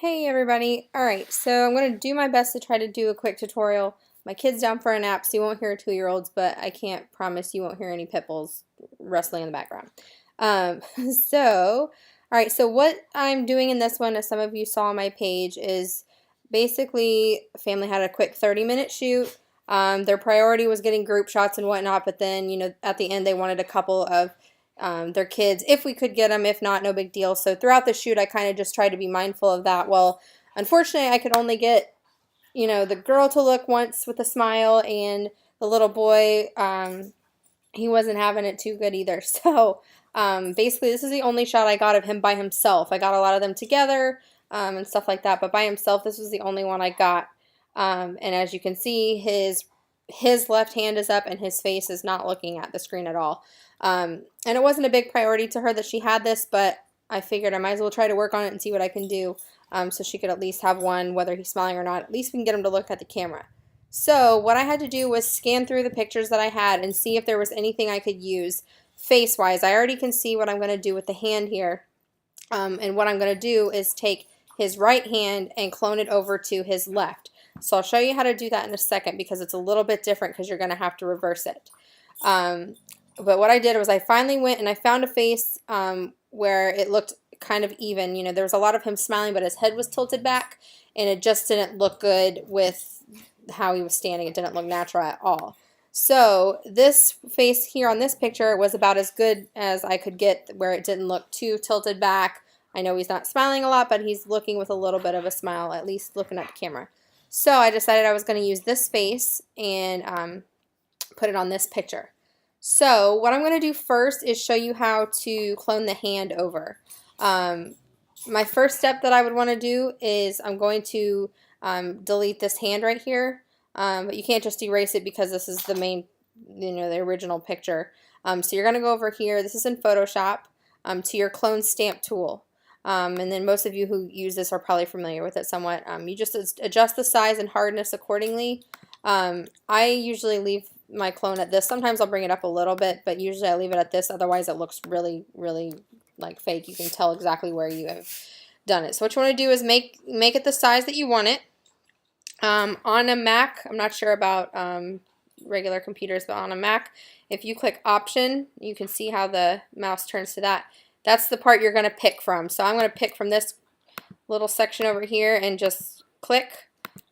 Hey everybody. Alright, so I'm going to do my best to try to do a quick tutorial. My kid's down for a nap, so you won't hear 2-year-olds, but I can't promise you won't hear any pit bulls rustling in the background. Um, so, alright, so what I'm doing in this one, as some of you saw on my page, is basically family had a quick 30-minute shoot. Their priority was getting group shots and whatnot, but then, at the end they wanted a couple of their kids, if we could get them. If not, no big deal. So throughout the shoot, I kind of just tried to be mindful of that. Well, unfortunately, I could only get, the girl to look once with a smile, and the little boy, he wasn't having it too good either. So basically, this is the only shot I got of him by himself. I got a lot of them together and stuff like that, but by himself, this was the only one I got. And as you can see, his left hand is up and his face is not looking at the screen at all. And it wasn't a big priority to her that she had this, but I figured I might as well try to work on it and see what I can do, so she could at least have one, whether he's smiling or not. At least we can get him to look at the camera. So what I had to do was scan through the pictures that I had and see if there was anything I could use face-wise. I already can see what I'm going to do with the hand here. And what I'm going to do is take his right hand and clone it over to his left. So I'll show you how to do that in a second, because it's a little bit different because you're going to have to reverse it. But what I did was I finally went and I found a face where it looked kind of even. There was a lot of him smiling, but his head was tilted back, and it just didn't look good with how he was standing. It didn't look natural at all. So this face here on this picture was about as good as I could get, where it didn't look too tilted back. I know he's not smiling a lot, but he's looking with a little bit of a smile, at least looking at the camera. So I decided I was going to use this face and put it on this picture. So what I'm going to do first is show you how to clone the hand over. My first step that I would want to do is I'm going to delete this hand right here. But you can't just erase it because this is the main, the original picture. So you're going to go over here. This is in Photoshop, to your clone stamp tool. And then most of you who use this are probably familiar with it somewhat. You just adjust the size and hardness accordingly. I usually leave my clone at this. Sometimes I'll bring it up a little bit, but usually I leave it at this. Otherwise it looks really, really like fake. You can tell exactly where you have done it. So what you want to do is make it the size that you want it. On a Mac, I'm not sure about regular computers, but on a Mac, if you click Option, you can see how the mouse turns to that. That's the part you're going to pick from. So I'm going to pick from this little section over here and just click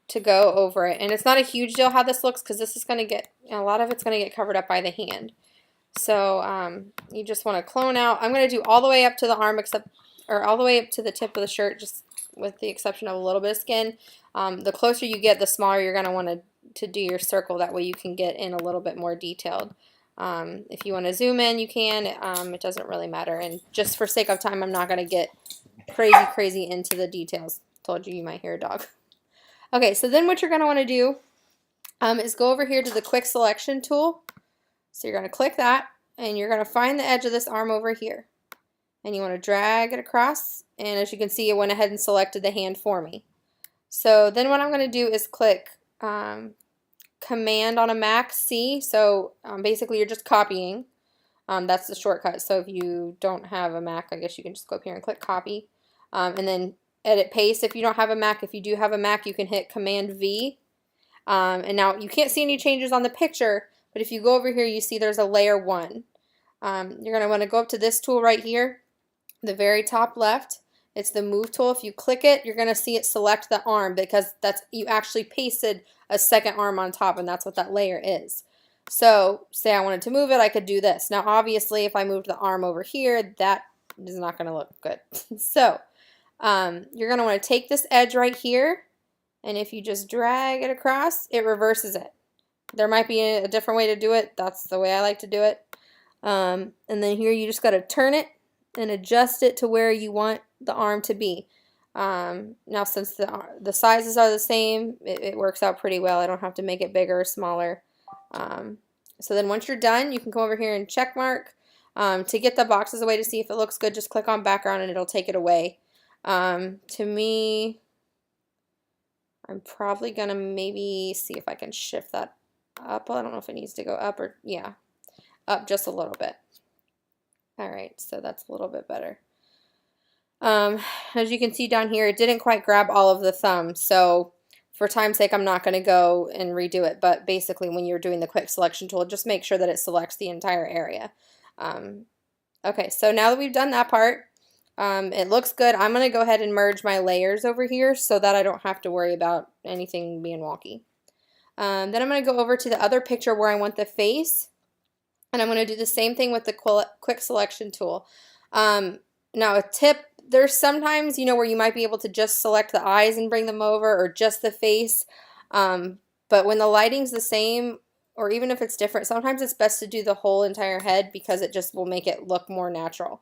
to go over it. And it's not a huge deal how this looks, because this is going to get, a lot of it's going to get covered up by the hand. So you just want to clone out. I'm going to do all the way up to the arm, or all the way up to the tip of the shirt, just with the exception of a little bit of skin. The closer you get, the smaller you're going to want to do your circle. That way you can get in a little bit more detailed. If you want to zoom in, you can. It doesn't really matter. And just for sake of time, I'm not going to get crazy into the details. Told you you might hear a dog. Okay, so then what you're going to want to do is go over here to the quick selection tool. So you're going to click that, and you're going to find the edge of this arm over here. And you want to drag it across, and as you can see, it went ahead and selected the hand for me. So then what I'm going to do is click Command on a Mac, C. So basically you're just copying. That's the shortcut. So if you don't have a Mac, I guess you can just go up here and click copy. And then edit paste if you don't have a Mac. If you do have a Mac, you can hit Command V. And now you can't see any changes on the picture, but if you go over here, you see there's a layer 1. You're going to want to go up to this tool right here, the very top left. It's the move tool. If you click it, you're going to see it select the arm, because you actually pasted a second arm on top, and that's what that layer is. So say I wanted to move it, I could do this. Now obviously if I moved the arm over here, that is not going to look good. So you're going to want to take this edge right here, and if you just drag it across, it reverses it. There might be a different way to do it. That's the way I like to do it. And then here you just got to turn it and adjust it to where you want the arm to be. Now since the sizes are the same, it works out pretty well. I don't have to make it bigger or smaller. So then once you're done, you can come over here and check mark. To get the boxes away to see if it looks good, just click on background and it'll take it away. To me, I'm probably going to maybe see if I can shift that up. I don't know if it needs to go up or, yeah, up just a little bit. All right, so that's a little bit better. As you can see down here, it didn't quite grab all of the thumb, so for time's sake, I'm not going to go and redo it, but basically when you're doing the quick selection tool, just make sure that it selects the entire area. Okay, so now that we've done that part, it looks good. I'm going to go ahead and merge my layers over here so that I don't have to worry about anything being wonky. Then I'm going to go over to the other picture where I want the face, and I'm going to do the same thing with the quick selection tool. Now a tip, there's sometimes, where you might be able to just select the eyes and bring them over, or just the face, but when the lighting's the same, or even if it's different, sometimes it's best to do the whole entire head because it just will make it look more natural.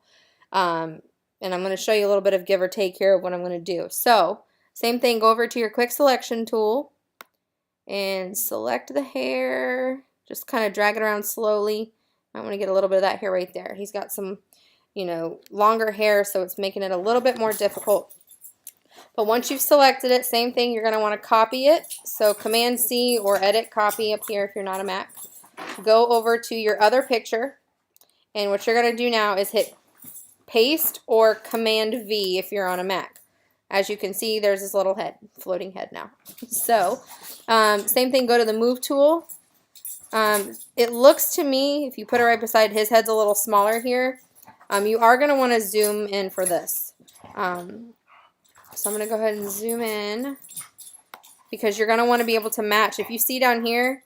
And I'm going to show you a little bit of give or take here of what I'm going to do. So, same thing, go over to your quick selection tool and select the hair. Just kind of drag it around slowly. I want to get a little bit of that hair right there. He's got some, longer hair, so it's making it a little bit more difficult. But once you've selected it, same thing, you're going to want to copy it. So Command-C or Edit Copy up here if you're not a Mac. Go over to your other picture, and what you're going to do now is hit Paste or Command-V if you're on a Mac. As you can see, there's this little head, floating head now. So, same thing, go to the Move tool. It looks to me, if you put it right beside, his head's a little smaller here. You are going to want to zoom in for this. So I'm going to go ahead and zoom in because you're going to want to be able to match. If you see down here,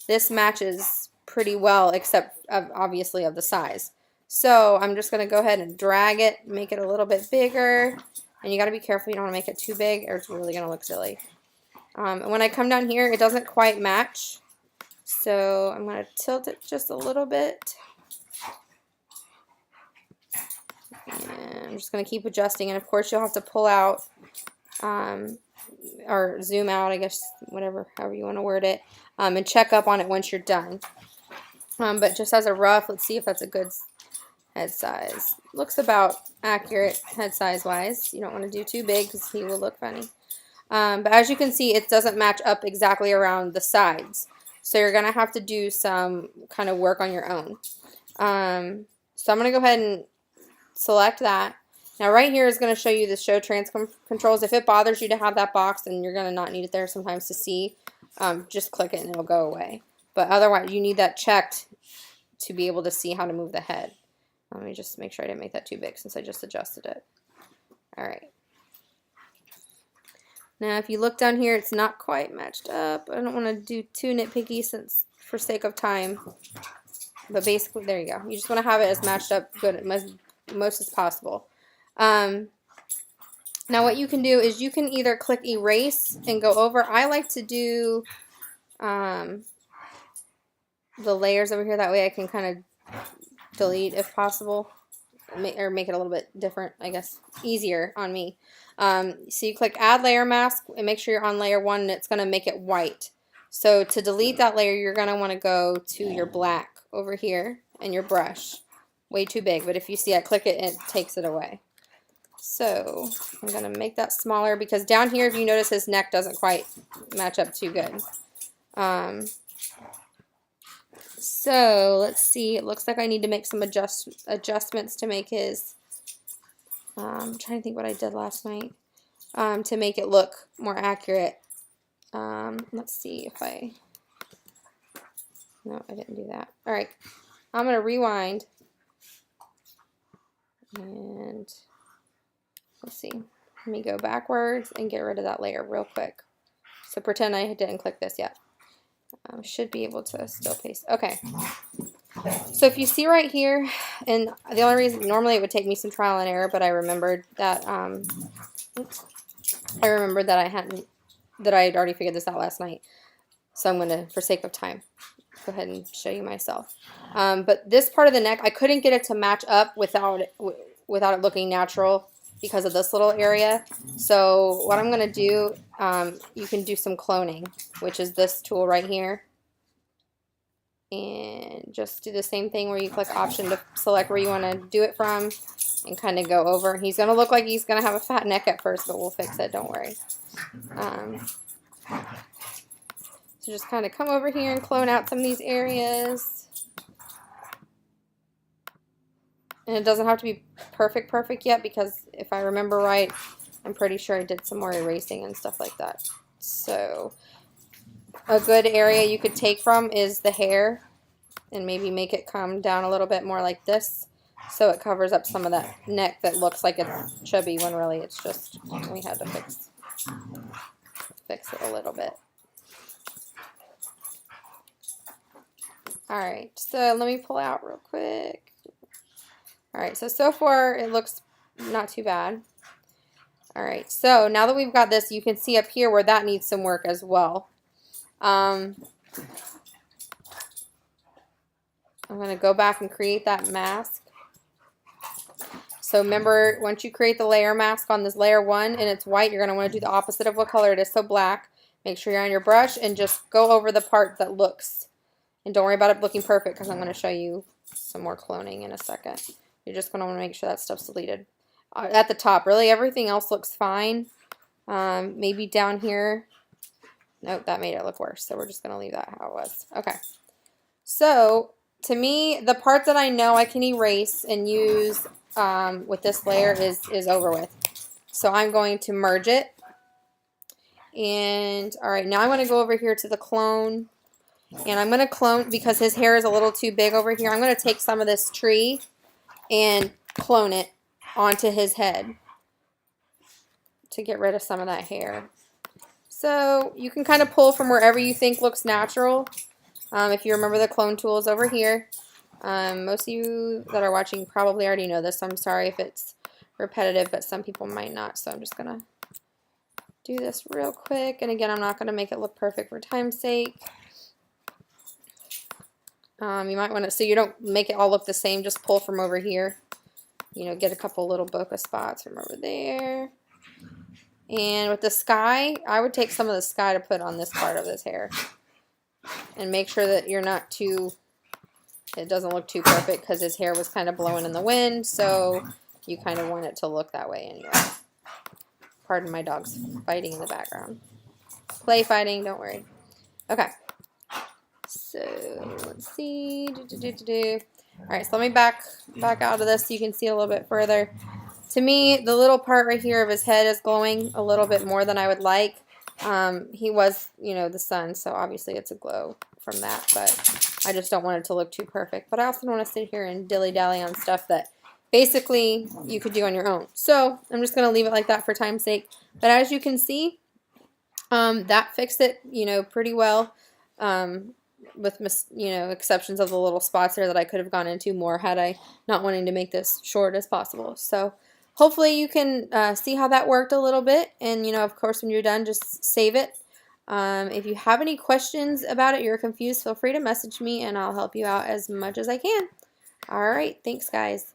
this matches pretty well, except obviously of the size. So I'm just going to go ahead and drag it, make it a little bit bigger. And you got to be careful, you don't want to make it too big or it's really going to look silly. And when I come down here, it doesn't quite match. So I'm going to tilt it just a little bit. And I'm just going to keep adjusting. And of course you'll have to pull out or zoom out, I guess, however you want to word it. And check up on it once you're done. But just as a rough, let's see if that's a good head size. Looks about accurate head size wise. You don't want to do too big because he will look funny. But as you can see, it doesn't match up exactly around the sides. So you're going to have to do some kind of work on your own. So I'm going to go ahead and select that. Now right here is going to show you the show trans controls. If it bothers you to have that box, then you're going to not need it there sometimes to see. Just click it and it'll go away. But otherwise, you need that checked to be able to see how to move the head. Let me just make sure I didn't make that too big since I just adjusted it. Alright. Now if you look down here, it's not quite matched up. I don't want to do too nitpicky for sake of time. But basically, there you go. You just want to have it as matched up good as most as possible. Now what you can do is you can either click erase and go over. I like to do the layers over here. That way I can kind of delete if possible, or make it a little bit different, I guess, easier on me. So you click add layer mask and make sure you're on layer 1 and it's going to make it white. So to delete that layer, you're going to want to go to your black over here and your brush. Way too big, but if you see I click it, it takes it away. So I'm going to make that smaller because down here, if you notice, his neck doesn't quite match up too good. So let's see, it looks like I need to make some adjustments to make his, I'm trying to think what I did last night, to make it look more accurate. Let's see if no, I didn't do that. Alright, I'm going to rewind, and let's see, let me go backwards and get rid of that layer real quick. So pretend I didn't click this yet. Should be able to still paste. Okay. So if you see right here, and the only reason, normally it would take me some trial and error, but I remembered that, I had already figured this out last night. So I'm going to, for sake of time, go ahead and show you myself. But this part of the neck, I couldn't get it to match up without it looking natural because of this little area. So what I'm going to do, you can do some cloning, which is this tool right here. And just do the same thing where you click option to select where you want to do it from and kind of go over. He's going to look like he's going to have a fat neck at first, but we'll fix it, don't worry. So just kind of come over here and clone out some of these areas. And it doesn't have to be perfect yet, because if I remember right, I'm pretty sure I did some more erasing and stuff like that. So a good area you could take from is the hair, and maybe make it come down a little bit more like this, so it covers up some of that neck that looks like it's chubby when really it's just, we had to fix it a little bit. Alright, so let me pull out real quick. Alright, so far it looks not too bad. Alright, so now that we've got this, you can see up here where that needs some work as well. I'm going to go back and create that mask. So remember, once you create the layer mask on this layer 1 and it's white, you're going to want to do the opposite of what color it is, so black. Make sure you're on your brush and just go over the part that looks, and don't worry about it looking perfect, because I'm going to show you some more cloning in a second. You're just going to want to make sure that stuff's deleted. At the top, really everything else looks fine. Maybe down here. Nope, that made it look worse, so we're just going to leave that how it was. Okay. So, to me, the part that I know I can erase and use with this layer is over with. So I'm going to merge it. And, alright, now I'm going to go over here to the clone. And I'm going to clone, because his hair is a little too big over here, I'm going to take some of this tree and clone it onto his head to get rid of some of that hair. So you can kind of pull from wherever you think looks natural. If you remember the clone tools over here. Most of you that are watching probably already know this. I'm sorry if it's repetitive, but some people might not. So I'm just going to do this real quick. And again, I'm not going to make it look perfect for time's sake. You might want to, so you don't make it all look the same, just pull from over here. You know, get a couple little bokeh spots from over there. And with the sky, I would take some of the sky to put on this part of his hair. And make sure that you're not too, it doesn't look too perfect, because his hair was kind of blowing in the wind, so you kind of want it to look that way anyway. Pardon my dog's fighting in the background. Play fighting, don't worry. Okay. So, let's see. Alright, so let me back out of this so you can see a little bit further. To me, the little part right here of his head is glowing a little bit more than I would like. He was, you know, the sun, so obviously it's a glow from that, but I just don't want it to look too perfect. But I also don't want to sit here and dilly-dally on stuff that basically you could do on your own. So I'm just going to leave it like that for time's sake. But as you can see, that fixed it, you know, pretty well, with, you know, exceptions of the little spots there that I could have gone into more had I not wanting to make this short as possible. So hopefully you can see how that worked a little bit. And, you know, of course, when you're done, just save it. If you have any questions about it, you're confused, feel free to message me and I'll help you out as much as I can. All right. Thanks, guys.